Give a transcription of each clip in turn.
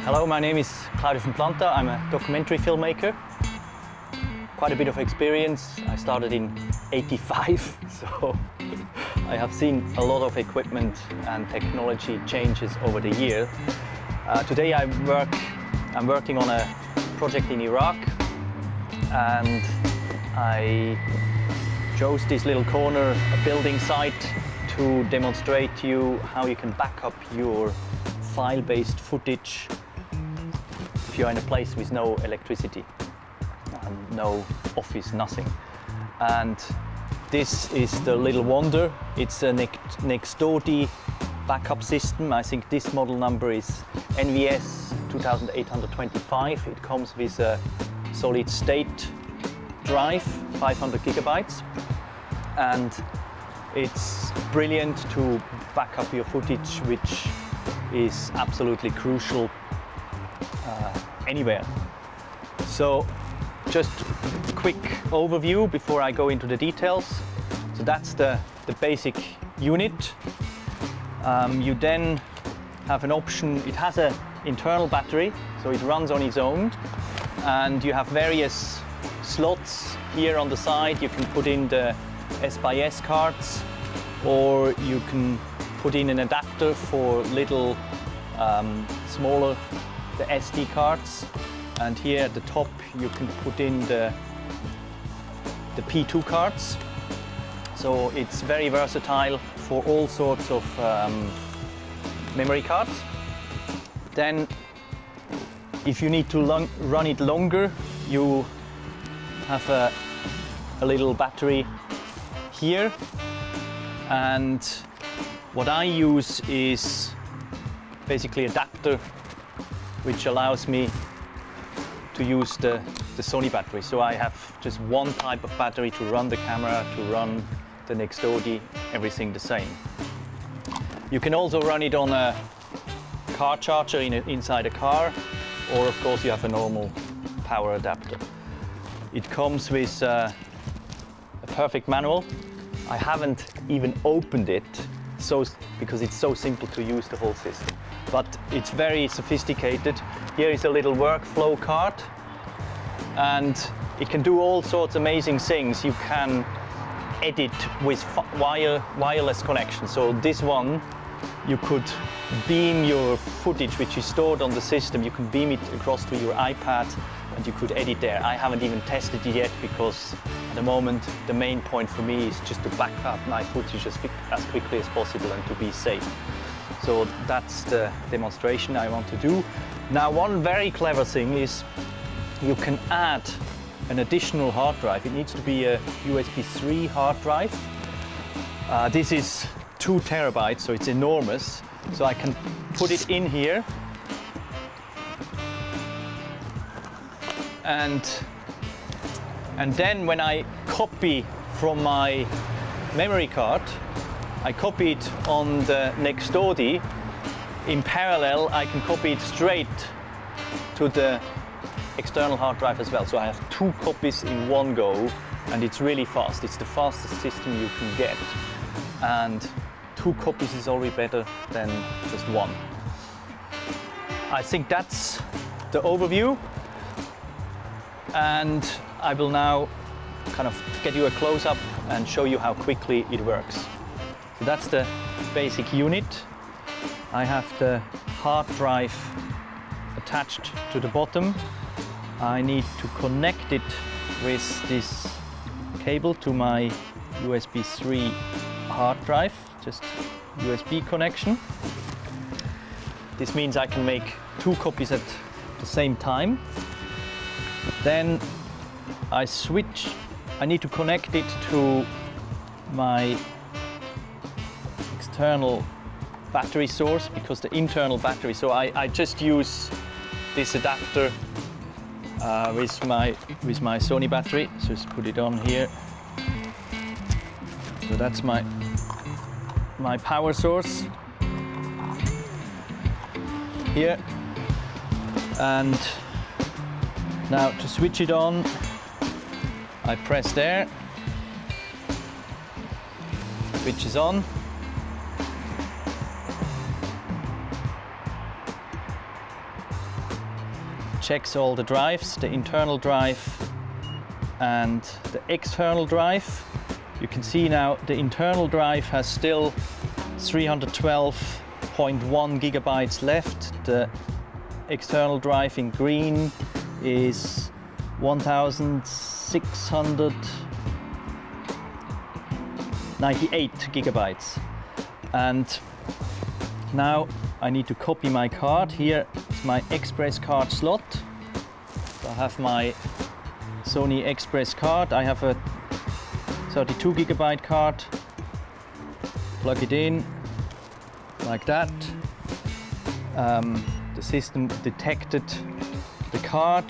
Hello, my name is Claudio from Planta. I'm a documentary filmmaker. Quite a bit of experience. I started in '85, so I have seen a lot of equipment and technology changes over the year. Today I'm working on a project in Iraq, and I chose this little corner, a building site, to demonstrate to you how you can back up your file-based footage if you're in a place with no electricity, no office, nothing. And this is the little wonder. It's a NextoDI backup system. I think this model number is NVS2825. It comes with a solid state drive, 500 gigabytes. And it's brilliant to back up your footage, which is absolutely crucial anywhere. So just a quick overview before I go into the details. So that's the basic unit. You then have an option. It has an internal battery, so it runs on its own. And you have various slots here on the side. You can put in the S/S cards, or you can put in an adapter for little smaller, the SD cards. And here at the top you can put in the P2 cards. So it's very versatile for all sorts of memory cards. Then if you need to run it longer, you have a little battery here. And what I use is basically an adapter which allows me to use the Sony battery. So I have just one type of battery to run the camera, to run the NextoDI, everything the same. You can also run it on a car charger inside a car, or of course you have a normal power adapter. It comes with a perfect manual. I haven't even opened it because it's so simple to use, the whole system. But it's very sophisticated. Here is a little workflow card, and it can do all sorts of amazing things. You can edit with wireless connection. So this one, you could beam your footage which is stored on the system, you can beam it across to your iPad and you could edit there. I haven't even tested it yet because at the moment the main point for me is just to back up my footage as quickly as possible and to be safe. So that's the demonstration I want to do. Now, one very clever thing is you can add an additional hard drive. It needs to be a USB 3 hard drive. This is 2 terabytes, so it's enormous. So I can put it in here, and then when I copy from my memory card, I copy it on the NextoDI. In parallel, I can copy it straight to the external hard drive as well. So I have 2 copies in one go, and it's really fast. It's the fastest system you can get. And 2 copies is already better than just 1. I think that's the overview. And I will now kind of get you a close-up and show you how quickly it works. So that's the basic unit. I have the hard drive attached to the bottom. I need to connect it with this cable to my USB 3 hard drive, just USB connection. This means I can make 2 copies at the same time. Then I need to connect it to my external battery source, because the internal battery, so I just use this adapter with my Sony battery. So just put it on here. So that's my power source here. And now to switch it on, I press there, switch is on. checks all the drives, the internal drive and the external drive. You can see now the internal drive has still 312.1 gigabytes left. The external drive in green is 1698 gigabytes. And now I need to copy my card. Here is my Express card slot. So I have my Sony Express card. I have a 32 gigabyte card. Plug it in like that. The system detected the card.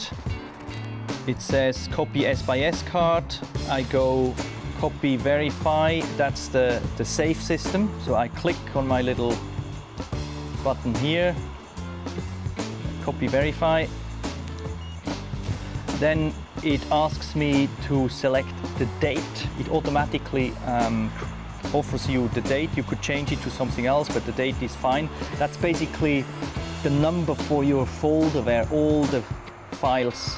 It says copy S by S card. I go copy verify. That's the safe system. So I click on my little button here, copy verify. Then it asks me to select the date. It automatically offers you the date. You could change it to something else, but the date is fine. That's basically the number for your folder where all the files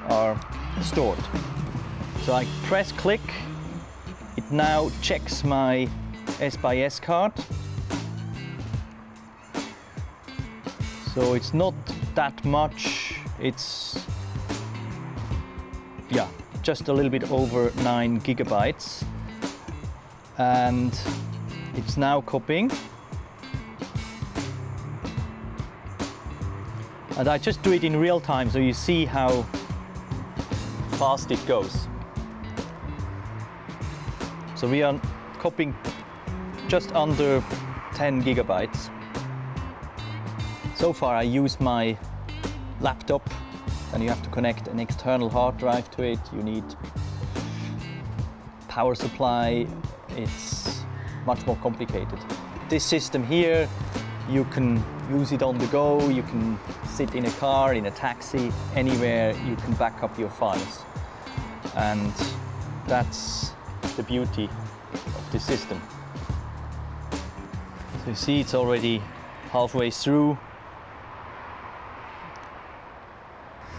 are stored. So I press click. It now checks my S by S card. So it's not that much. It's just a little bit over 9 gigabytes. And it's now copying. And I just do it in real time so you see how fast it goes. So we are copying just under 10 gigabytes. So far I used my laptop, and you have to connect an external hard drive to it. You need power supply. It's much more complicated. This system here, you can use it on the go. You can sit in a car, in a taxi, anywhere you can back up your files. And that's the beauty of this system. So you see it's already halfway through.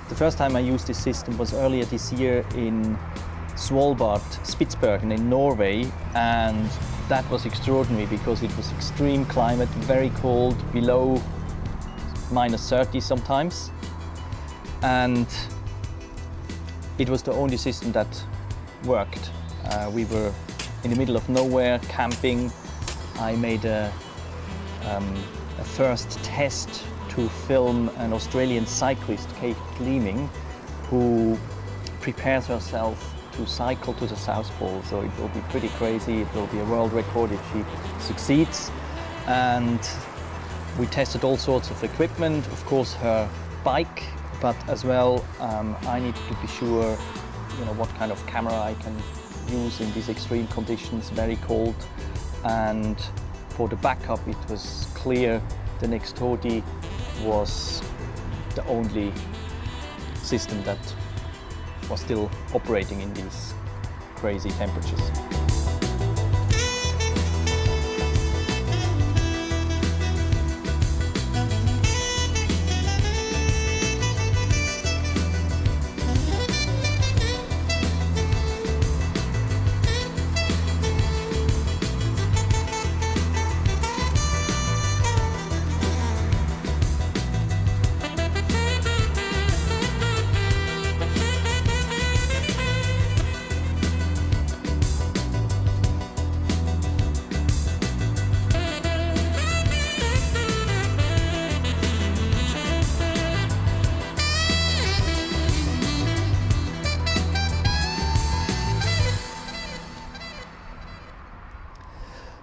The first time I used this system was earlier this year in Svalbard, Spitsbergen in Norway, and that was extraordinary because it was extreme climate, very cold, below -30 sometimes, and it was the only system that worked. We were in the middle of nowhere, camping. I made a first test to film an Australian cyclist, Kate Leeming, who prepares herself to cycle to the South Pole. So it will be pretty crazy. It will be a world record if she succeeds. And we tested all sorts of equipment, of course her bike, but as well I needed to be sure, what kind of camera I can use in these extreme conditions, very cold. And for the backup, it was clear the NextoDI was the only system that was still operating in these crazy temperatures.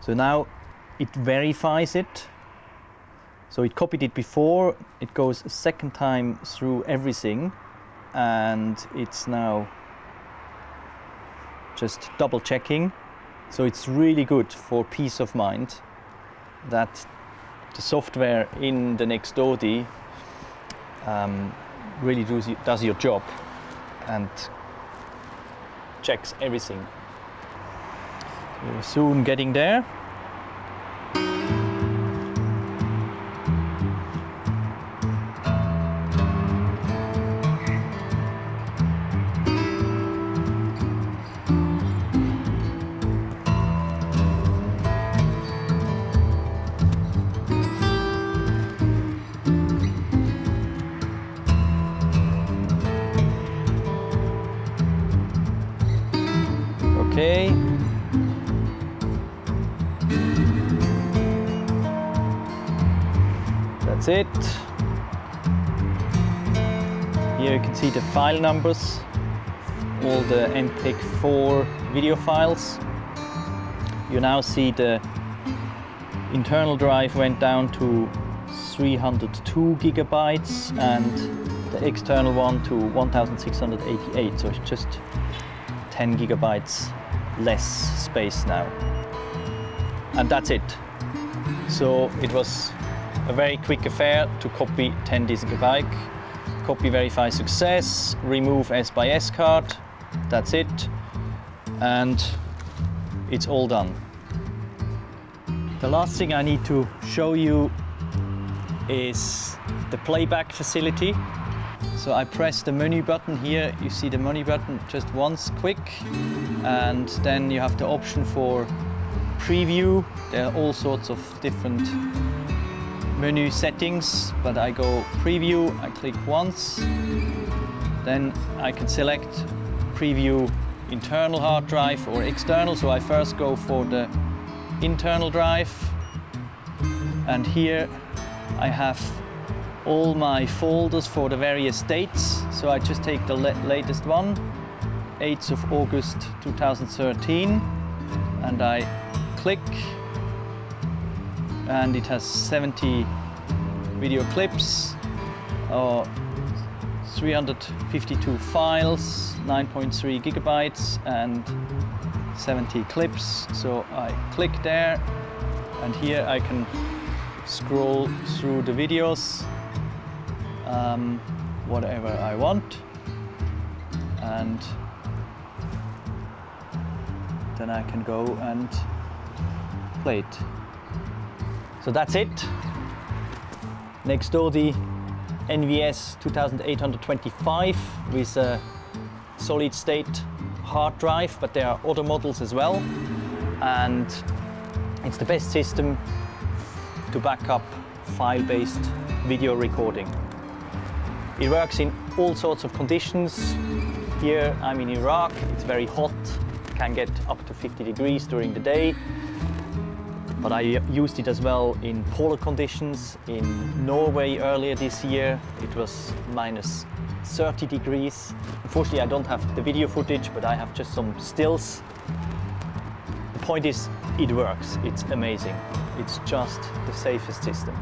So now it verifies it. So it copied it before, it goes a second time through everything, and it's now just double checking. So it's really good for peace of mind that the software in the NextoDI really does your job and checks everything. We're soon getting there. that's it. Here you can see the file numbers, all the MPEG-4 video files. You now see the internal drive went down to 302 gigabytes and the external one to 1688, so it's just 10 gigabytes less space now. And that's it. So it was a very quick affair to copy 10 gigabyte, copy verify success, remove S by S card, that's it, and it's all done. The last thing I need to show you is the playback facility. So I press the menu button here, you see the menu button just once quick, and then you have the option for preview. There are all sorts of different menu settings, but I go preview, I click once, then I can select preview internal hard drive or external. So I first go for the internal drive, and here I have all my folders for the various dates. So I just take the latest one, 8th of August 2013, and I click, and it has 70 video clips, 352 files, 9.3 gigabytes and 70 clips. So I click there, and here I can scroll through the videos, whatever I want, and then I can go and play it. So that's it. NextoDI NVS2825 with a solid state hard drive, but there are other models as well, and it's the best system to back up file-based video recording. It works in all sorts of conditions. Here I'm in Iraq, it's very hot, can get up to 50 degrees during the day, but I used it as well in polar conditions. In Norway earlier this year, it was minus 30 degrees. Unfortunately, I don't have the video footage, but I have just some stills. The point is, it works, it's amazing. It's just the safest system.